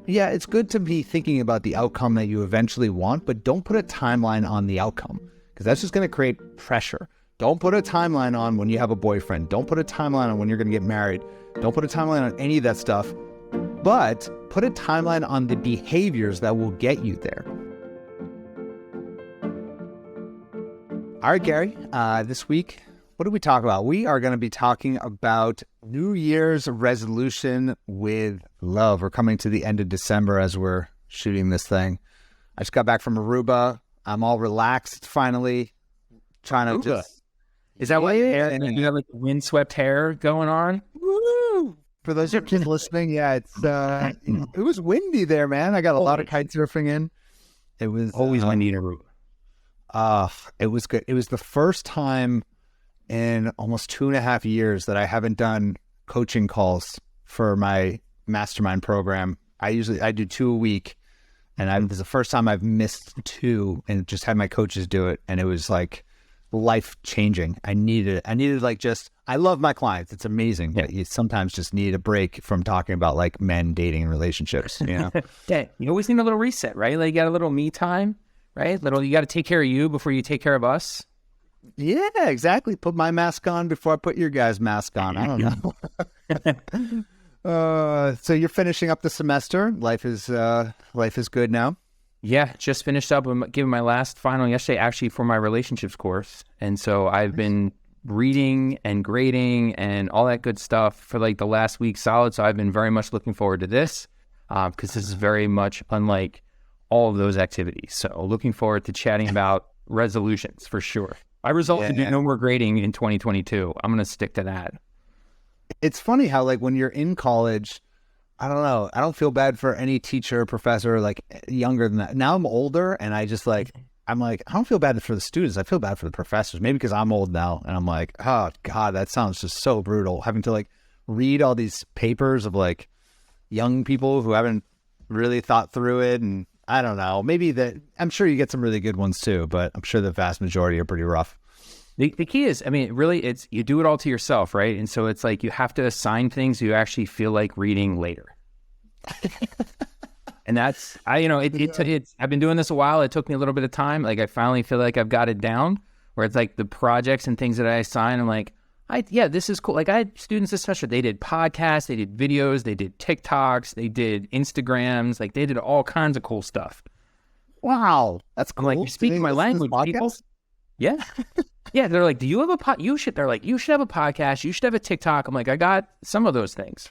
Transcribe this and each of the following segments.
Yeah, it's good to be thinking about the outcome that you eventually want, but don't put a timeline on the outcome because that's just going to create pressure. Don't put a timeline on when you have a boyfriend. Don't put a timeline on when you're going to get married. Don't put a timeline on any of that stuff, but put a timeline on the behaviors that will get you there. All right, Gary, this week, what did we talk about? We are going to be talking about New Year's resolution with love. We're coming to the end of December as we're shooting this thing. I just got back from Aruba. I'm all relaxed finally. Trying to just... Is that why you have like windswept hair going on? Woo! For those of you listening, yeah, it was windy there, man. I got a lot of kite surfing in. It was always windy in Aruba. It was good. It was the first time in almost 2.5 years that I haven't done coaching calls for my mastermind program. I do 2 a week, and this is the first time I've missed 2 and just had my coaches do it. And it was like life changing. I needed I love my clients. It's amazing. Yeah. But you sometimes just need a break from talking about like men dating and relationships. You know? Yeah. You always need a little reset, right? Like you got a little me time, right? You got to take care of you before you take care of us. Yeah, exactly. Put my mask on before I put your guys' mask on. I don't know. So you're finishing up the semester. Life is good now. Yeah, just finished up giving my last final yesterday, actually for my relationships course, and so I've been reading and grading and all that good stuff for like the last week solid. So I've been very much looking forward to this because this is very much unlike all of those activities. So looking forward to chatting about resolutions for sure. I resolved to do no more grading in 2022. I'm going to stick to that. It's funny how like when you're in college, I don't know, I don't feel bad for any teacher or professor like younger than that. Now I'm older and I don't feel bad for the students. I feel bad for the professors, maybe because I'm old now and I'm like, oh God, that sounds just so brutal. Having to like read all these papers of like young people who haven't really thought through it. And I don't know, I'm sure you get some really good ones too, but I'm sure the vast majority are pretty rough. The key is, I mean, really, it's you do it all to yourself, right? And so it's like you have to assign things you actually feel like reading later. And that's, I've been doing this a while. It took me a little bit of time. Like I finally feel like I've got it down where it's like the projects and things that I assign, I'm like, this is cool. Like I had students this semester, they did podcasts, they did videos, they did TikToks, they did Instagrams, like they did all kinds of cool stuff. Wow. That's cool. I'm like, you're speaking my language, people. Yeah. Yeah. They're like, do you have a you should have a podcast. You should have a TikTok. I'm like, I got some of those things.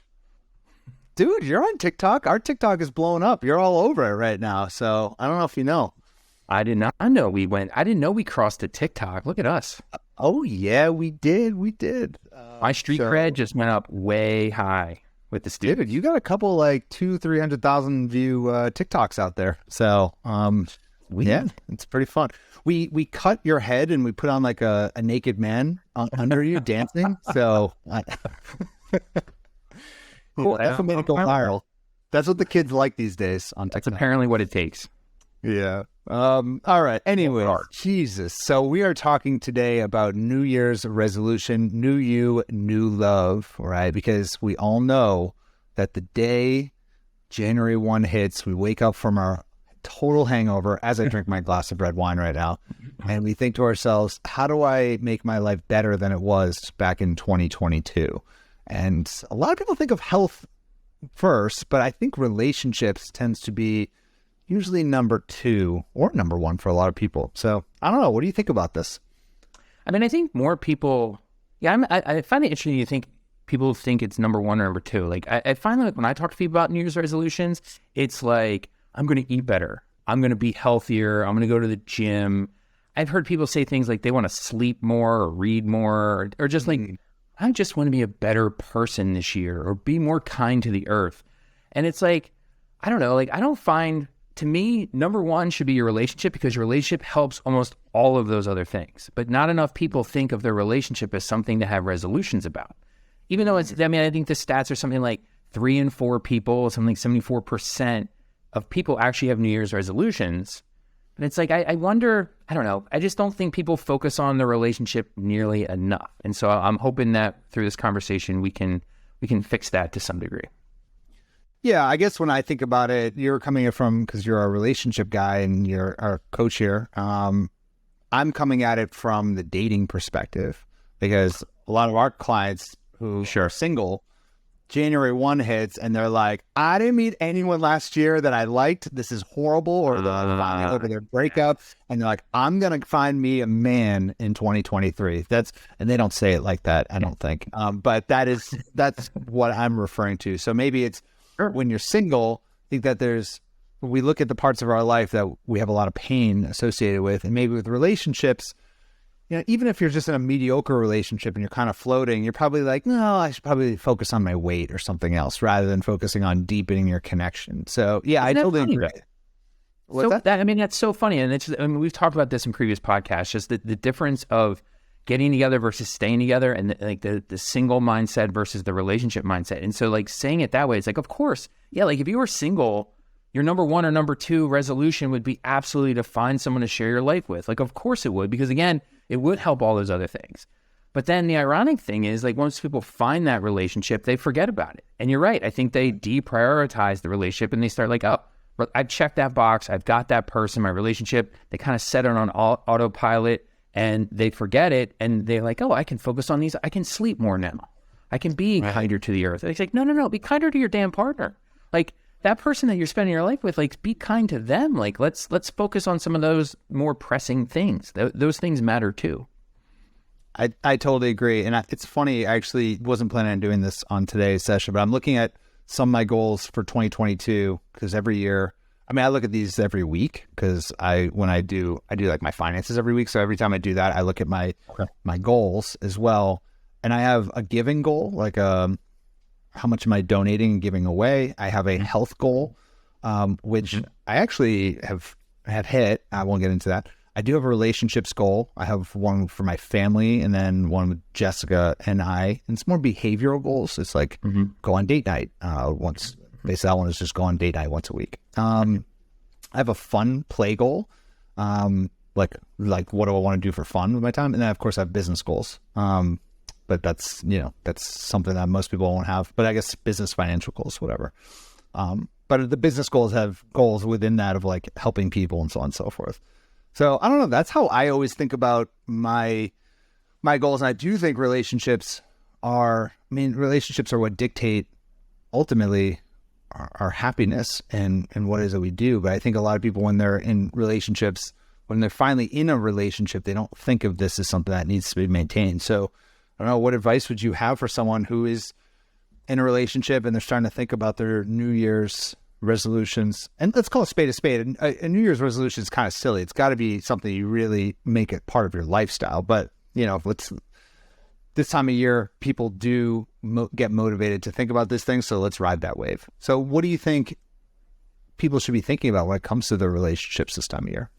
Dude, you're on TikTok. Our TikTok is blowing up. You're all over it right now. So I don't know if you know. I did not know I didn't know we crossed to TikTok. Look at us. Oh yeah, we did. My street cred just went up way high with the students. Dude, you got a couple like 200,000-300,000 view TikToks out there. So yeah, it's pretty fun. We cut your head and we put on like a naked man under you dancing. So cool. That's what made it go viral. That's what the kids like these days on TikTok. That's apparently what it takes. Yeah. All right. Anyway, Jesus. So we are talking today about New Year's resolution, new you, new love, right? Because we all know that the day January 1 hits, we wake up from our total hangover as I drink my glass of red wine right now. And we think to ourselves, how do I make my life better than it was back in 2022? And a lot of people think of health first, but I think relationships tends to be usually number 2 or number 1 for a lot of people. So I don't know. What do you think about this? I mean, I think more people, I find it interesting. You think people think it's number 1 or number 2. Like I find that when I talk to people about New Year's resolutions, it's like, I'm going to eat better. I'm going to be healthier. I'm going to go to the gym. I've heard people say things like they want to sleep more or read more or just like, I just want to be a better person this year or be more kind to the earth. And it's like, I don't know, like I don't find, to me, number 1 should be your relationship because your relationship helps almost all of those other things. But not enough people think of their relationship as something to have resolutions about. Even though I think the stats are something like 3 in 4 people, something like 74% of people actually have New Year's resolutions. And it's like, I wonder, I don't know, I just don't think people focus on the relationship nearly enough. And so I'm hoping that through this conversation, we can fix that to some degree. Yeah, I guess when I think about it, you're coming from, because you're a relationship guy and you're our coach here. I'm coming at it from the dating perspective, because a lot of our clients who are single, January 1 hits and they're like, I didn't meet anyone last year that I liked. This is horrible. Or they're over their breakup. And they're like, I'm going to find me a man in 2023. And they don't say it like that, I don't think. But that's what I'm referring to. So maybe it's when you're single, I think that we look at the parts of our life that we have a lot of pain associated with. And maybe with relationships, even if you're just in a mediocre relationship and you're kind of floating, you're probably like, no, I should probably focus on my weight or something else rather than focusing on deepening your connection. So, yeah, I totally agree. That's so funny. And we've talked about this in previous podcasts, just the difference of getting together versus staying together, and the single mindset versus the relationship mindset. And so like saying it that way, it's like, of course, yeah, like if you were single, your number one or number two resolution would be absolutely to find someone to share your life with. Like, of course it would, because again, it would help all those other things. But then the ironic thing is, like, once people find that relationship, they forget about it. And you're right. I think they deprioritize the relationship and they start like, oh, I've checked that box. I've got that person, my relationship. They kind of set it on autopilot and they forget it. And they're like, oh, I can focus on these. I can sleep more now. I can be kinder to the earth. It's like, no, be kinder to your damn partner. Like, that person that you're spending your life with, like, be kind to them. Like, let's focus on some of those more pressing things. Those things matter too. I totally agree. And it's funny, I actually wasn't planning on doing this on today's session, but I'm looking at some of my goals for 2022, because every year, I look at these every week, because I do like my finances every week. So every time I do that, I look at my goals as well. And I have a giving goal, like how much am I donating and giving away? I have a health goal, which I actually have hit. I won't get into that. I do have a relationships goal. I have one for my family and then one with Jessica and I. And it's more behavioral goals. It's like go on date night once. Basically, that one is just go on date night once a week. I have a fun play goal. Like what do I want to do for fun with my time? And then, of course, I have business goals. But that's something that most people won't have. But I guess business financial goals, whatever. But the business goals have goals within that of like helping people and so on and so forth. So I don't know. That's how I always think about my goals. And I do think relationships are what dictate ultimately our happiness and what it is that we do. But I think a lot of people, when they're in relationships, when they're finally in a relationship, they don't think of this as something that needs to be maintained. So I don't know, what advice would you have for someone who is in a relationship and they're starting to think about their New Year's resolutions? And let's call a spade a spade. A New Year's resolution is kind of silly. It's got to be something you really make it part of your lifestyle. But, this time of year, people do get motivated to think about this thing. So let's ride that wave. So what do you think people should be thinking about when it comes to their relationships this time of year?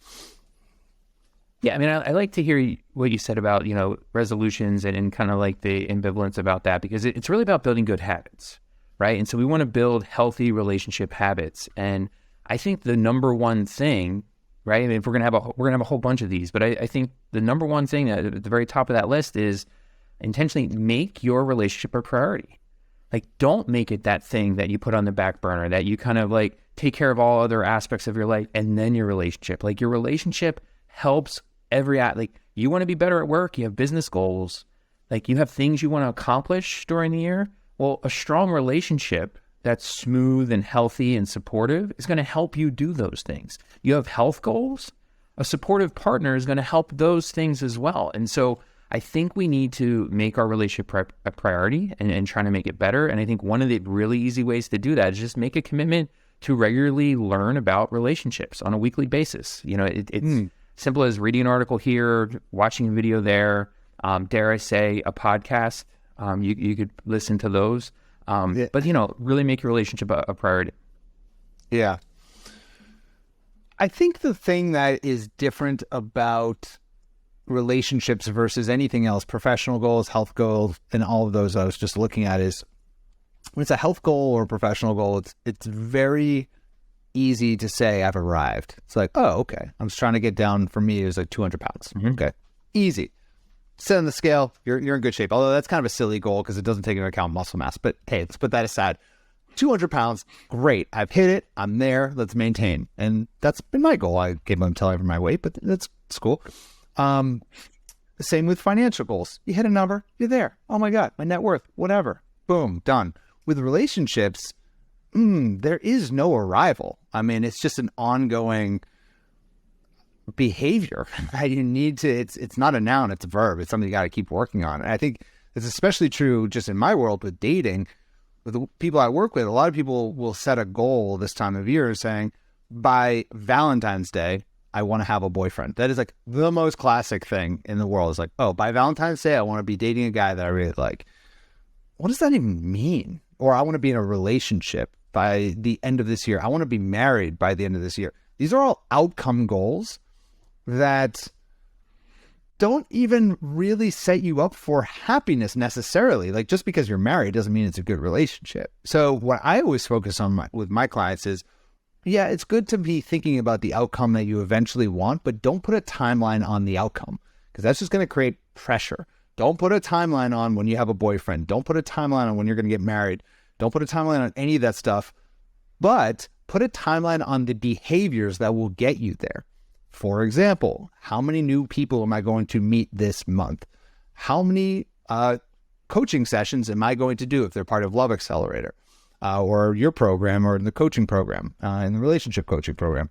Yeah, I like to hear what you said about, resolutions and kind of like the ambivalence about that, because it's really about building good habits, right? And so we want to build healthy relationship habits. And I think the number one thing, right? If we're gonna have a whole bunch of these, but I think the number one thing at the very top of that list is intentionally make your relationship a priority. Like, don't make it that thing that you put on the back burner, that you kind of like take care of all other aspects of your life and then your relationship. Like, your relationship helps like, you want to be better at work, you have business goals, like you have things you want to accomplish during the year. Well, a strong relationship that's smooth and healthy and supportive is going to help you do those things. You have health goals, a supportive partner is going to help those things as well. And so I think we need to make our relationship a priority and trying to make it better. And I think one of the really easy ways to do that is just make a commitment to regularly learn about relationships on a weekly basis. It's simple as reading an article here, watching a video there, dare I say a podcast. You could listen to those. But, really make your relationship a priority. Yeah. I think the thing that is different about relationships versus anything else, professional goals, health goals, and all of those I was just looking at, is when it's a health goal or a professional goal, it's very easy to say I've arrived. It's like, oh, okay. I'm just trying to get down, for me, it was like 200 pounds. Okay. Easy. Sit on the scale. You're in good shape. Although that's kind of a silly goal because it doesn't take into account muscle mass. But hey, let's put that aside. 200 pounds. Great. I've hit it. I'm there. Let's maintain. And that's been my goal. I gave them telling for my weight, but that's cool. Same with financial goals. You hit a number, you're there. Oh my God, my net worth, whatever. Boom, done. With relationships, there is no arrival. I mean, it's just an ongoing behavior. You need to, it's not a noun, it's a verb. It's something you got to keep working on. And I think it's especially true just in my world with dating. With the people I work with, a lot of people will set a goal this time of year saying, by Valentine's Day, I want to have a boyfriend. That is like the most classic thing in the world. Is like, oh, by Valentine's Day, I want to be dating a guy that I really like. What does that even mean? Or I want to be in a relationship by the end of this year. I want to be married by the end of this year. These are all outcome goals that don't even really set you up for happiness necessarily. Like, just because you're married doesn't mean it's a good relationship. So what I always focus on with my clients is, yeah, it's good to be thinking about the outcome that you eventually want, but don't put a timeline on the outcome, because that's just going to create pressure. Don't put a timeline on when you have a boyfriend. Don't put a timeline on when you're going to get married. Don't put a timeline on any of that stuff, but put a timeline on the behaviors that will get you there. For example, how many new people am I going to meet this month? How many coaching sessions am I going to do if they're part of Love Accelerator? Or your program, or in the coaching program, in the relationship coaching program.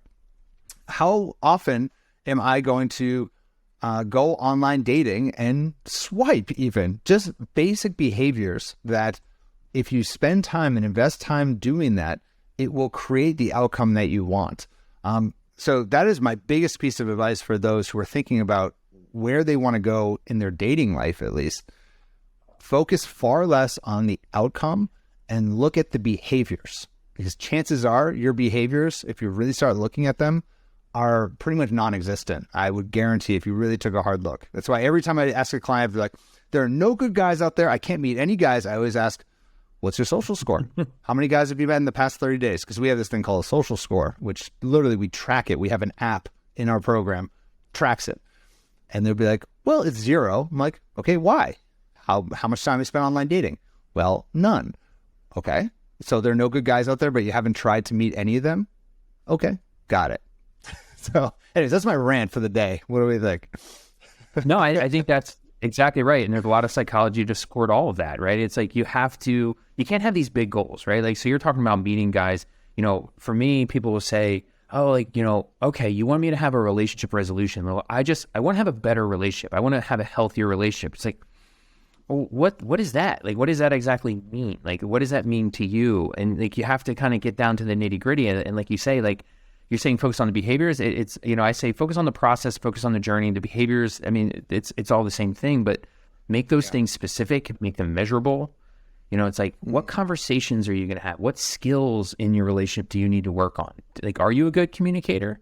How often am I going to go online dating and swipe even? Just basic behaviors that if you spend time and invest time doing that, it will create the outcome that you want. So that is my biggest piece of advice for those who are thinking about where they want to go in their dating life, at least. Focus far less on the outcome and look at the behaviors, because chances are your behaviors, if you really start looking at them, are pretty much non-existent. I would guarantee if you really took a hard look. That's why every time I ask a client, they're like, there are no good guys out there. I can't meet any guys. I always ask, what's your social score? How many guys have you met in the past 30 days? Because we have this thing called a social score, which literally we track it. We have an app in our program, tracks it. And they'll be like, well, it's 0. I'm like, okay, why? How much time have you spent online dating? Well, none. Okay, so there are no good guys out there, but you haven't tried to meet any of them? Okay, got it. So anyways, that's my rant for the day. What do we think? No, I think that's exactly right. And there's a lot of psychology to support all of that, right? It's like you can't have these big goals, right? Like, so you're talking about meeting guys, for me, people will say, oh, like, okay, you want me to have a relationship resolution. Well, I want to have a better relationship. I want to have a healthier relationship. It's like, what is that? Like, what does that exactly mean? Like, what does that mean to you? And like, you have to kind of get down to the nitty gritty. And like you say, like, you're saying focus on the behaviors. It's, I say focus on the process, focus on the journey. The behaviors, I mean, it's all the same thing, but make those things specific, make them measurable. It's like, what conversations are you going to have? What skills in your relationship do you need to work on? Like, are you a good communicator?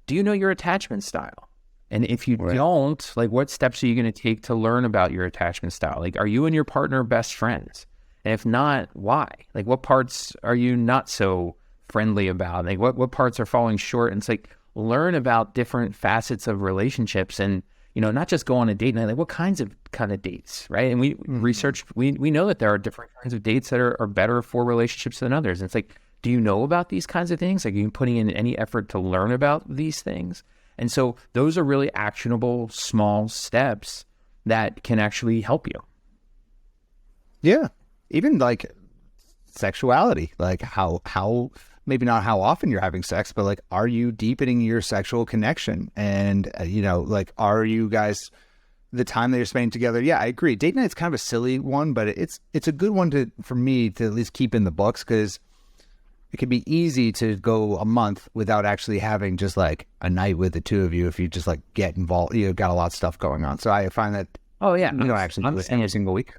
Do you know your attachment style? And if you don't, like, what steps are you going to take to learn about your attachment style? Like, are you and your partner best friends? And if not, why? Like, what parts are you not so friendly about? Like, what parts are falling short? And it's like, learn about different facets of relationships, and, not just go on a date night. Like, what kind of dates, right? And we research, we know that there are different kinds of dates that are better for relationships than others. And it's like, do you know about these kinds of things? Like, are you putting in any effort to learn about these things? And so those are really actionable, small steps that can actually help you. Yeah. Even like sexuality, like how maybe not how often you're having sex, but like, are you deepening your sexual connection? And, like, are you guys, the time that you're spending together? Yeah, I agree. Date night's kind of a silly one, but it's a good one for me to at least keep in the books, because it can be easy to go a month without actually having just like a night with the two of you if you just like get involved. You've got a lot of stuff going on. So I find that, actually do it every single week.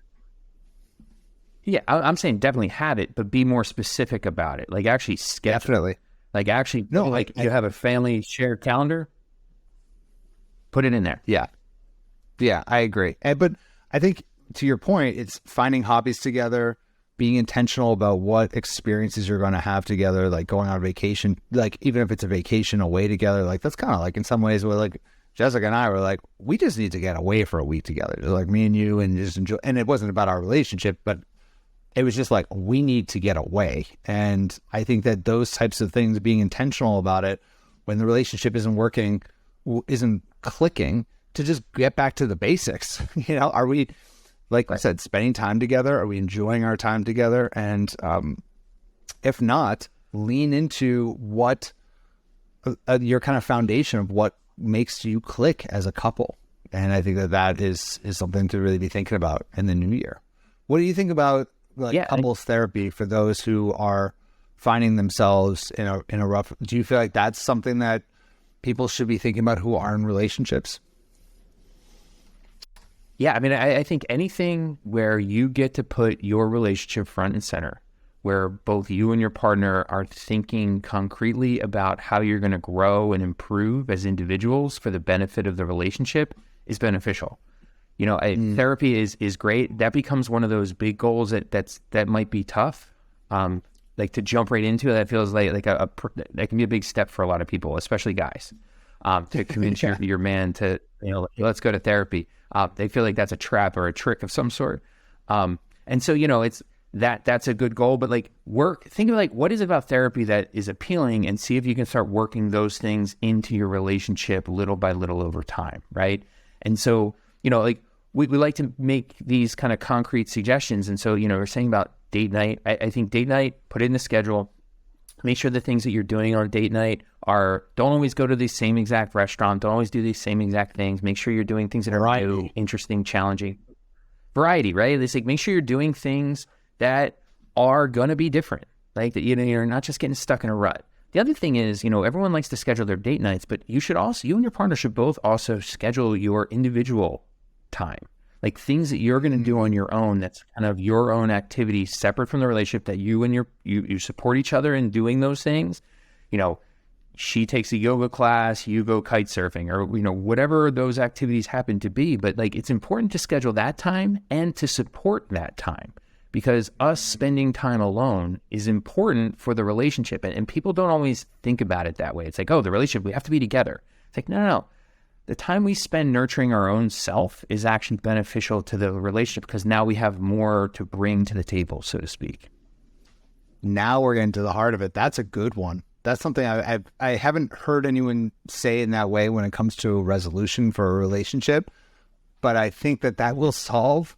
Yeah, I'm saying definitely have it, but be more specific about it. Like, actually schedule. Definitely. Like, actually, no, like you have a family shared calendar, put it in there. Yeah. Yeah, I agree. But I think to your point, it's finding hobbies together, being intentional about what experiences you're going to have together, like going on vacation, like even if it's a vacation away together, like that's kind of like in some ways where like Jessica and I were like, we just need to get away for a week together. Just like me and you, and just enjoy. And it wasn't about our relationship, but it was just like, we need to get away. And I think that those types of things, being intentional about it when the relationship isn't working, isn't clicking, to just get back to the basics. Are we, like I said, spending time together? Are we enjoying our time together? And if not, lean into what your kind of foundation of what makes you click as a couple. And I think that is something to really be thinking about in the new year. What do you think about couples therapy for those who are finding themselves in a rough? Do you feel like that's something that people should be thinking about who are in relationships? Yeah, I mean, I think anything where you get to put your relationship front and center, where both you and your partner are thinking concretely about how you're going to grow and improve as individuals for the benefit of the relationship, is beneficial. Therapy is great. That becomes one of those big goals that might be tough. Like to jump right into it, that feels like that can be a big step for a lot of people, especially guys. To convince your man to, let's go to therapy. They feel like that's a trap or a trick of some sort. And so, it's that's a good goal, but think of what is it about therapy that is appealing, and see if you can start working those things into your relationship little by little over time. Right. And so, we like to make these kind of concrete suggestions. And so, we're saying about date night. I think date night, put it in the schedule. Make sure the things that you're doing on date night don't always go to the same exact restaurant. Don't always do these same exact things. Make sure you're doing things that are new, interesting, challenging. Variety, right? It's make sure you're doing things that are going to be different. That you're not just getting stuck in a rut. The other thing is, everyone likes to schedule their date nights, but you and your partner should both also schedule your individual time. Things that you're going to do on your own, that's kind of your own activity separate from the relationship, that you support each other in doing those things. She takes a yoga class, you go kite surfing, or, whatever those activities happen to be. But it's important to schedule that time and to support that time, because us spending time alone is important for the relationship. And people don't always think about it that way. It's the relationship, we have to be together. It's no. The time we spend nurturing our own self is actually beneficial to the relationship, because now we have more to bring to the table, so to speak. Now we're getting to the heart of it. That's a good one. That's something I haven't heard anyone say in that way when it comes to a resolution for a relationship, but I think that will solve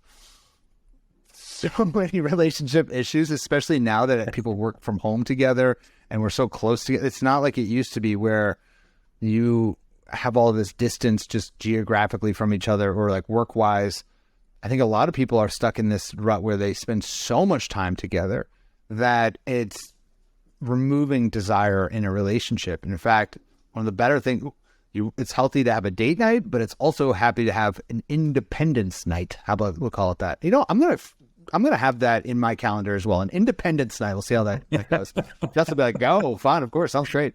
so many relationship issues, especially now that people work from home together and we're so close together. It's not like it used to be where you have all this distance just geographically from each other or work-wise. I think a lot of people are stuck in this rut where they spend so much time together that it's removing desire in a relationship. And in fact, one of the better things, it's healthy to have a date night, but it's also happy to have an independence night. How about we'll call it that? I'm gonna have that in my calendar as well. An independence night. We'll see how that goes. Just to be oh, fine, of course, sounds great.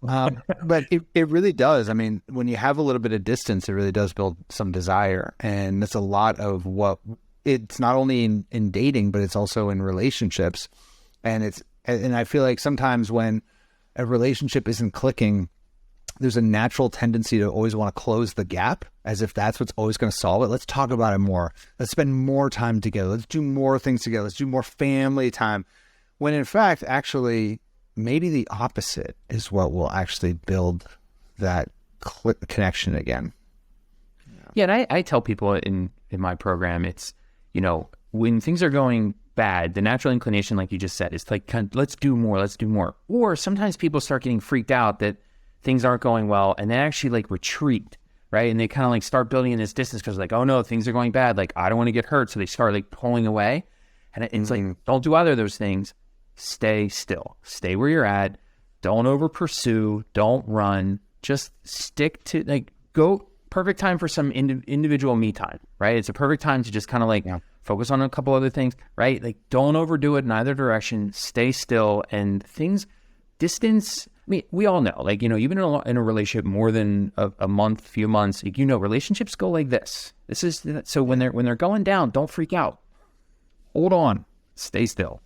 But it really does. I mean, when you have a little bit of distance, it really does build some desire, and that's a lot of what it's not only in dating, but it's also in relationships. And I feel like sometimes when a relationship isn't clicking, there's a natural tendency to always want to close the gap, as if that's what's always going to solve it. Let's talk about it more. Let's spend more time together. Let's do more things together. Let's do more family time. When in fact, actually, maybe the opposite is what will actually build that connection again. Yeah, and I tell people in my program, it's, when things are going bad, the natural inclination, like you just said, is let's do more. Or sometimes people start getting freaked out that things aren't going well, and they actually retreat, right? And they kind of start building in this distance because oh no, things are going bad. I don't want to get hurt. So they start pulling away. And it's don't do either of those things. Stay still. Stay where you're at. Don't over pursue. Don't run. Just stick to go. Perfect time for some individual me time, right? It's a perfect time to just kind of focus on a couple other things, right? Don't overdo it in either direction. Stay still, and distance. I mean, we all know, you've been in a relationship more than a month, few months. Relationships go like this. So when they're going down, don't freak out. Hold on. Stay still.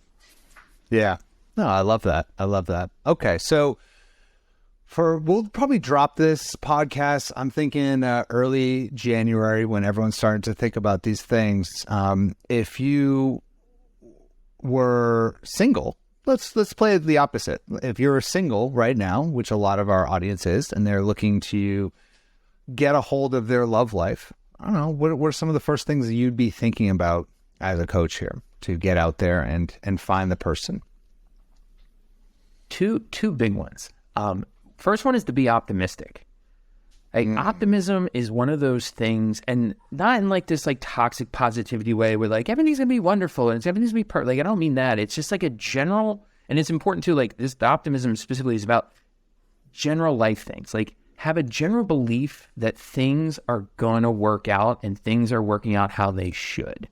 Yeah. No, I love that. Okay, so we'll probably drop this podcast, I'm thinking early January, when everyone's starting to think about these things. If you were single, let's play the opposite. If you're single right now, which a lot of our audience is, and they're looking to get a hold of their love life, I don't know, what are some of the first things that you'd be thinking about as a coach here to get out there and find the person? Two big ones. First one is to be optimistic. Like, optimism is one of those things, and not in like this like toxic positivity way where like everything's gonna be wonderful and everything's gonna be perfect. Like, I don't mean that. It's just like a general, and it's important too. Like this, the optimism specifically is about general life things. Like, have a general belief that things are gonna work out and things are working out how they should.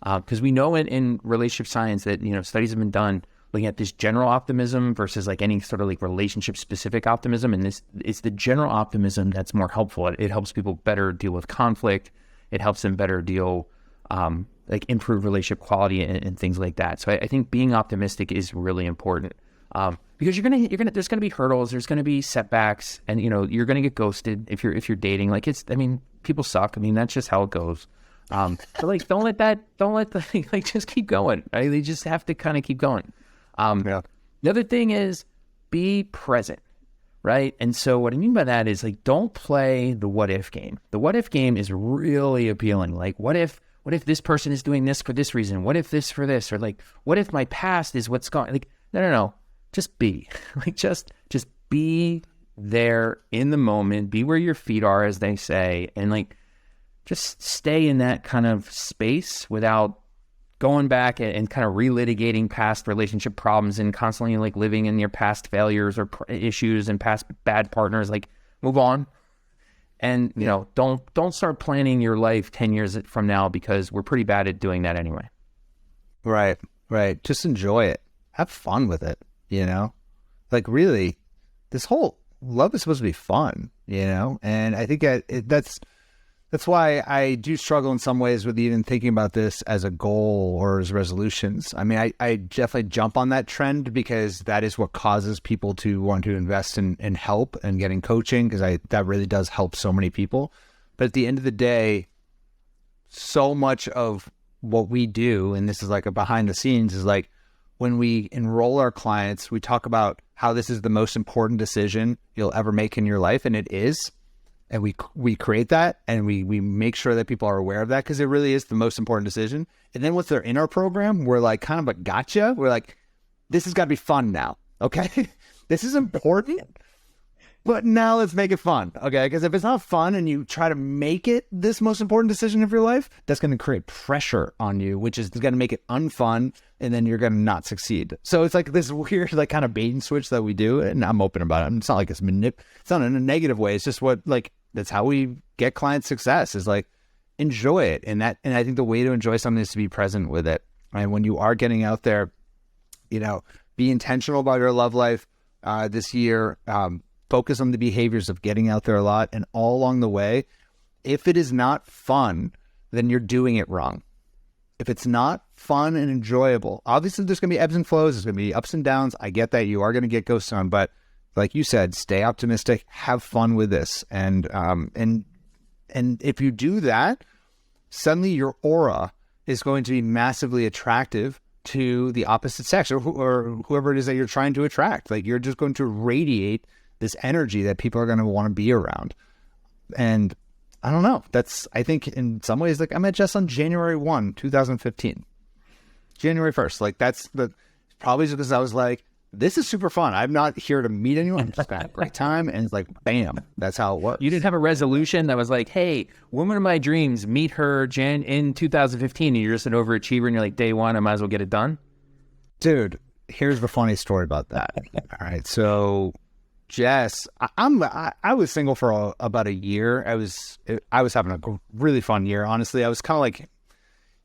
Because we know in relationship science that, you know, studies have been done looking at this general optimism versus like any sort of like relationship specific optimism. And this it's the general optimism that's more helpful. It helps people better deal with conflict. It helps them better deal, like improve relationship quality and things like that. So I think being optimistic is really important. Because there's gonna be hurdles, there's gonna be setbacks, and you know, you're gonna get ghosted if you're dating. Like, people suck. I mean, that's just how it goes. But like, don't let the like, just keep going. Right? They just have to kind of keep going. The other thing is be present, right? And so what I mean by that is like, don't play the what if game. The what if game is really appealing. Like, what if this person is doing this for this reason? What if this for this? Or like, what if my past is what's going, like, no. Just be like, just be there in the moment, be where your feet are, as they say, and like, just stay in that kind of space without going back and kind of relitigating past relationship problems and constantly like living in your past failures or issues and past bad partners. Like, move on. And, you know, don't start planning your life 10 years from now, because we're pretty bad at doing that anyway. Right. Just enjoy it. Have fun with it, you know? Like, really, this whole love is supposed to be fun, you know? And I think that's why I do struggle in some ways with even thinking about this as a goal or as resolutions. I mean, I definitely jump on that trend because that is what causes people to want to invest in help and getting coaching, because that really does help so many people. But at the end of the day, so much of what we do, and this is like a behind the scenes, is like when we enroll our clients, we talk about how this is the most important decision you'll ever make in your life, and it is. And we create that, and we make sure that people are aware of that, because it really is the most important decision. And then once they're in our program, we're like kind of a gotcha. We're like, this has got to be fun now, okay? This is important, but now let's make it fun, okay? Because if it's not fun and you try to make it this most important decision of your life, that's going to create pressure on you, which is going to make it unfun, and then you're going to not succeed. So it's like this weird like kind of bait and switch that we do, and I'm open about it. It's not like it's not in a negative way. It's just that's how we get client success, is like, enjoy it. And I think the way to enjoy something is to be present with it. And when you are getting out there, you know, be intentional about your love life this year. Focus on the behaviors of getting out there a lot. And all along the way, if it is not fun, then you're doing it wrong. If it's not fun and enjoyable, obviously there's going to be ebbs and flows. There's going to be ups and downs. I get that. You are going to get ghosted on, but like you said, stay optimistic, have fun with this. And if you do that, suddenly your aura is going to be massively attractive to the opposite sex or whoever it is that you're trying to attract. Like, you're just going to radiate this energy that people are going to want to be around. And I don't know, I think in some ways, like, I met Jess on January 1, 2015, January 1st. Like, that's probably just because I was like, this is super fun. I'm not here to meet anyone. I'm just going to have a great time. And it's like, bam, that's how it works. You didn't have a resolution that was like, hey, woman of my dreams, meet her in 2015. And you're just an overachiever and you're like, day one, I might as well get it done. Dude, here's the funny story about that. All right. So Jess, I was single for about a year. I was having a really fun year. Honestly, I was kind of like,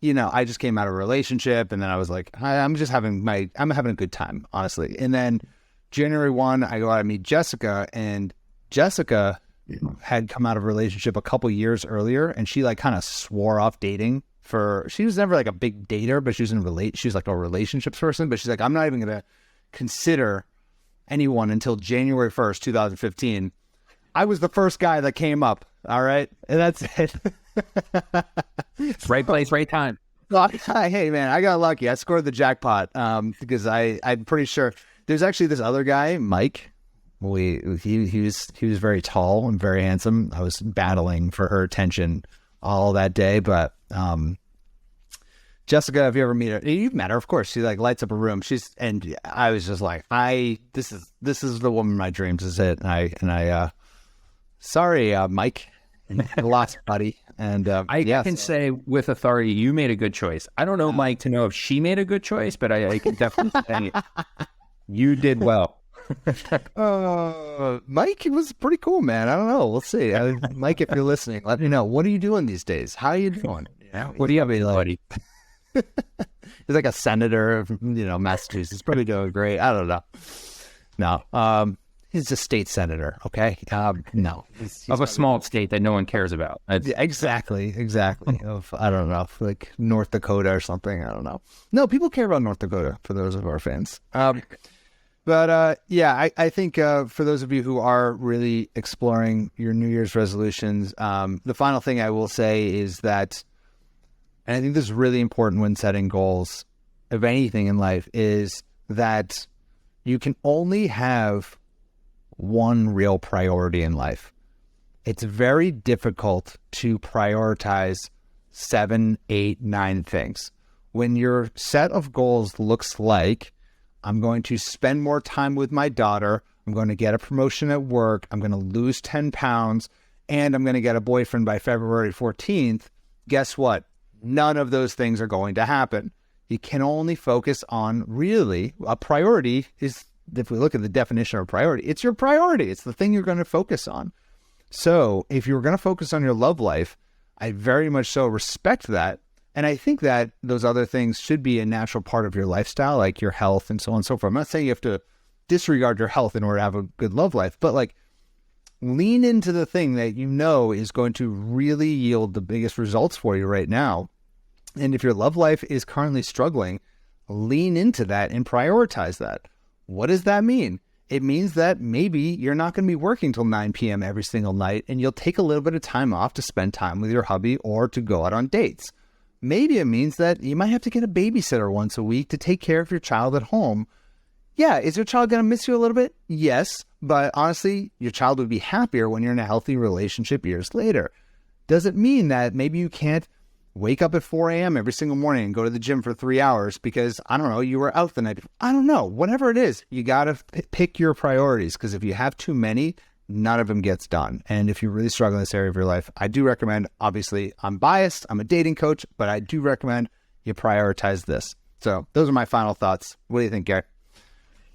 you know, I just came out of a relationship, and then I was like, I'm having a good time, honestly. And then January 1, I go out and meet Jessica, and Jessica had come out of a relationship a couple years earlier, and she like kind of swore off dating. She was never like a big dater, but she was like a relationships person, but she's like, I'm not even going to consider anyone until January 1st, 2015. I was the first guy that came up. All right. And that's it. Right place, right time. Well, hey man, I got lucky. I scored the jackpot because I'm pretty sure there's actually this other guy, Mike. He was very tall and very handsome. I was battling for her attention all that day, but Jessica, if you ever meet her, you've met her, of course. She like lights up a room. And I was just like, this is the woman of my dreams. Is it? And I sorry, Mike, lost buddy. And I can say with authority, you made a good choice. I don't know Mike to know if she made a good choice, but I can definitely say you did well. Mike, it was pretty cool, man. I don't know. We'll see. Mike, if you're listening, let me know. What are you doing these days? How are you doing? What do you have, buddy? He's like a senator of, Massachusetts. Probably doing great. I don't know. No. He's a state senator, okay? No. He's of a small state that no one cares about. Yeah, exactly. Of, I don't know, like North Dakota or something. I don't know. No, people care about North Dakota, for those of our fans. But I think for those of you who are really exploring your New Year's resolutions, the final thing I will say is that, and I think this is really important when setting goals of anything in life, is that you can only have one real priority in life. It's very difficult to prioritize 7, 8, 9 things. When your set of goals looks like, I'm going to spend more time with my daughter, I'm going to get a promotion at work, I'm going to lose 10 pounds, and I'm going to get a boyfriend by February 14th, guess what? None of those things are going to happen. You can only focus on really a priority is, if we look at the definition of priority, it's your priority. It's the thing you're going to focus on. So if you're going to focus on your love life, I very much so respect that. And I think that those other things should be a natural part of your lifestyle, like your health and so on and so forth. I'm not saying you have to disregard your health in order to have a good love life, but like lean into the thing that you know is going to really yield the biggest results for you right now. And if your love life is currently struggling, lean into that and prioritize that. What does that mean? It means that maybe you're not going to be working till 9 p.m. every single night, and you'll take a little bit of time off to spend time with your hubby or to go out on dates. Maybe it means that you might have to get a babysitter once a week to take care of your child at home. Yeah, is your child going to miss you a little bit? Yes, but honestly, your child would be happier when you're in a healthy relationship years later. Does it mean that maybe you can't wake up at 4 a.m. every single morning and go to the gym for 3 hours because, I don't know, you were out the night before? I don't know. Whatever it is, you got to pick your priorities, because if you have too many, none of them gets done. And if you're really struggling in this area of your life, I do recommend, obviously, I'm biased, I'm a dating coach, but I do recommend you prioritize this. So those are my final thoughts. What do you think, Gary?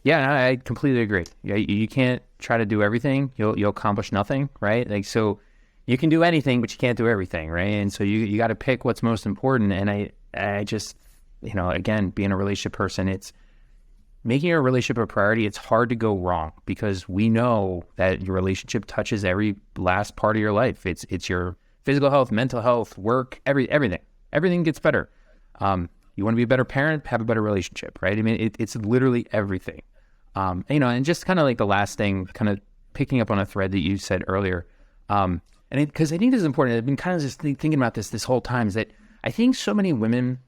Yeah, I completely agree. Yeah, you can't try to do everything. You'll accomplish nothing, right? Like, so you can do anything, but you can't do everything, right? And so you got to pick what's most important. And I just, again, being a relationship person, it's making your relationship a priority. It's hard to go wrong because we know that your relationship touches every last part of your life. It's your physical health, mental health, work, everything. Everything gets better. You want to be a better parent, have a better relationship, right? I mean, it's literally everything. And just kind of like the last thing, kind of picking up on a thread that you said earlier, because I think this is important. I've been kind of just thinking about this whole time, is that I think so many women,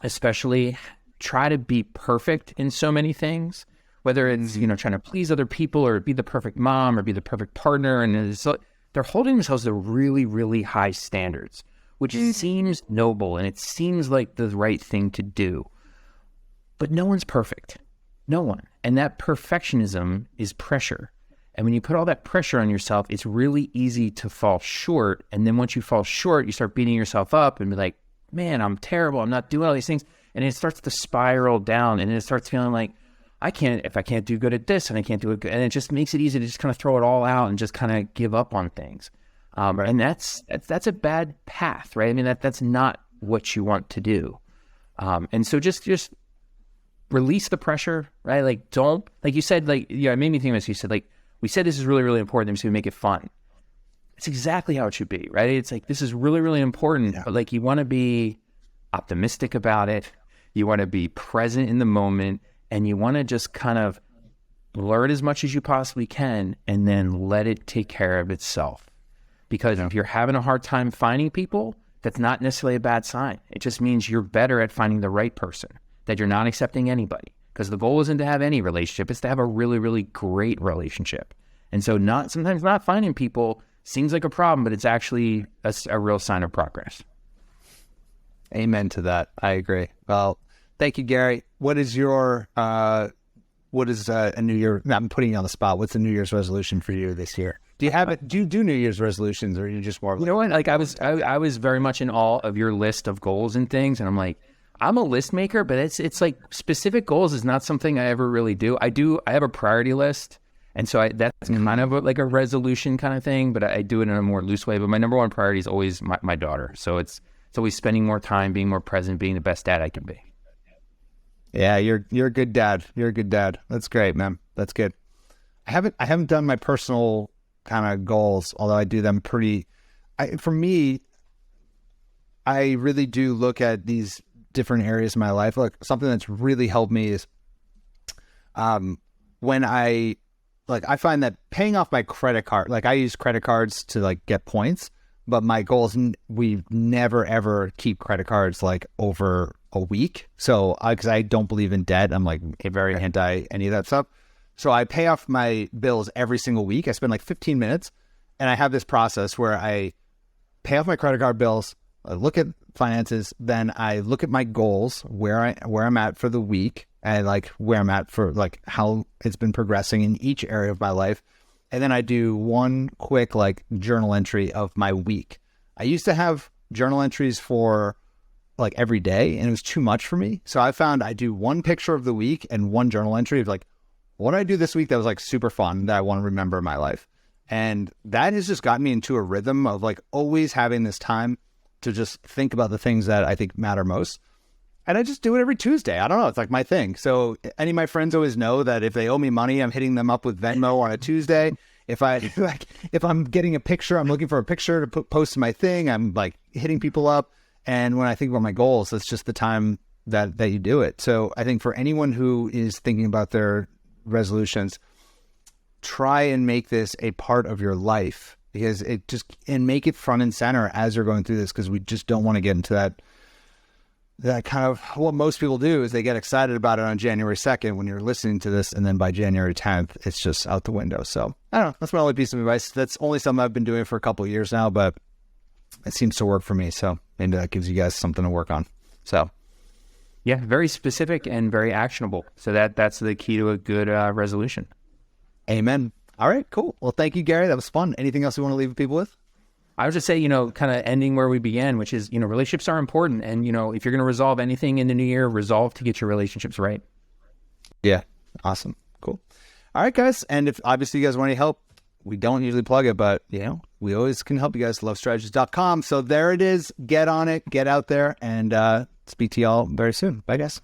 especially, try to be perfect in so many things, whether it's, trying to please other people or be the perfect mom or be the perfect partner. And so they're holding themselves to really, really high standards, which seems noble and it seems like the right thing to do. But no one's perfect. No one. And that perfectionism is pressure. And when you put all that pressure on yourself, it's really easy to fall short. And then once you fall short, you start beating yourself up and be like, man, I'm terrible. I'm not doing all these things. And it starts to spiral down, and it starts feeling like, if I can't do good at this and I can't do it good. And it just makes it easy to just kind of throw it all out and just kind of give up on things. And that's a bad path, right? I mean, that's not what you want to do. And so just release the pressure, right? Like, don't, like you said, like, it made me think of this. You said, like, we said this is really, really important, so we make it fun. It's exactly how it should be, right? It's like, this is really, really important, but like, you want to be optimistic about it. You want to be present in the moment, and you want to just kind of learn as much as you possibly can and then let it take care of itself. Because if you're having a hard time finding people, that's not necessarily a bad sign. It just means you're better at finding the right person, that you're not accepting anybody. Because the goal isn't to have any relationship, it's to have a really, really great relationship. And so sometimes not finding people seems like a problem, but it's actually a real sign of progress. Amen to that. I agree. Well, thank you, Gary. What is your, a New Year, I'm putting you on the spot. What's the New Year's resolution for you this year? Do you have it? Do you do New Year's resolutions, or are you just more like... You know what? Like I was very much in awe of your list of goals and things. And I'm like, I'm a list maker, but it's like specific goals is not something I ever really do. I have a priority list. And so that's kind of like a resolution kind of thing, but I do it in a more loose way. But my number one priority is always my daughter. So it's always spending more time, being more present, being the best dad I can be. Yeah, you're a good dad. You're a good dad. That's great, man. That's good. I haven't done my personal kind of goals, although I do them for me, I really do look at these different areas of my life. Like something that's really helped me is when I find that paying off my credit card, like I use credit cards to like get points, but my goal is we never ever keep credit cards like over a week. So because I don't believe in debt, I'm like very anti any of that stuff. So I pay off my bills every single week. I spend like 15 minutes and I have this process where I pay off my credit card bills, I look at finances, then I look at my goals, where I'm at for the week, and like where I'm at for like how it's been progressing in each area of my life. And then I do one quick like journal entry of my week. I used to have journal entries for like every day and it was too much for me. So I found I do one picture of the week and one journal entry of like, what did I do this week that was like super fun that I want to remember in my life? And that has just gotten me into a rhythm of like always having this time to just think about the things that I think matter most. And I just do it every Tuesday. I don't know. It's like my thing. So any of my friends always know that if they owe me money, I'm hitting them up with Venmo on a Tuesday. If I'm getting a picture, I'm looking for a picture to post to my thing. I'm like hitting people up. And when I think about my goals, that's just the time that you do it. So I think for anyone who is thinking about their resolutions, try and make this a part of your life, because and make it front and center as you're going through this, because we just don't want to get into that kind of, what most people do is they get excited about it on January 2nd when you're listening to this, and then by January 10th, it's just out the window. So I don't know. That's my only piece of advice. That's only something I've been doing for a couple of years now, but it seems to work for me. So maybe that gives you guys something to work on. So yeah, very specific and very actionable. So that's the key to a good resolution. Amen. All right, cool. Well, thank you, Gary. That was fun. Anything else you want to leave people with? I would just say, kind of ending where we began, which is, relationships are important. And, if you're going to resolve anything in the new year, resolve to get your relationships right. Yeah. Awesome. Cool. All right, guys. And if obviously you guys want any help, we don't usually plug it, but, we always can help you guys. lovestrategies.com. So there it is. Get on it. Get out there, and speak to y'all very soon. Bye, guys.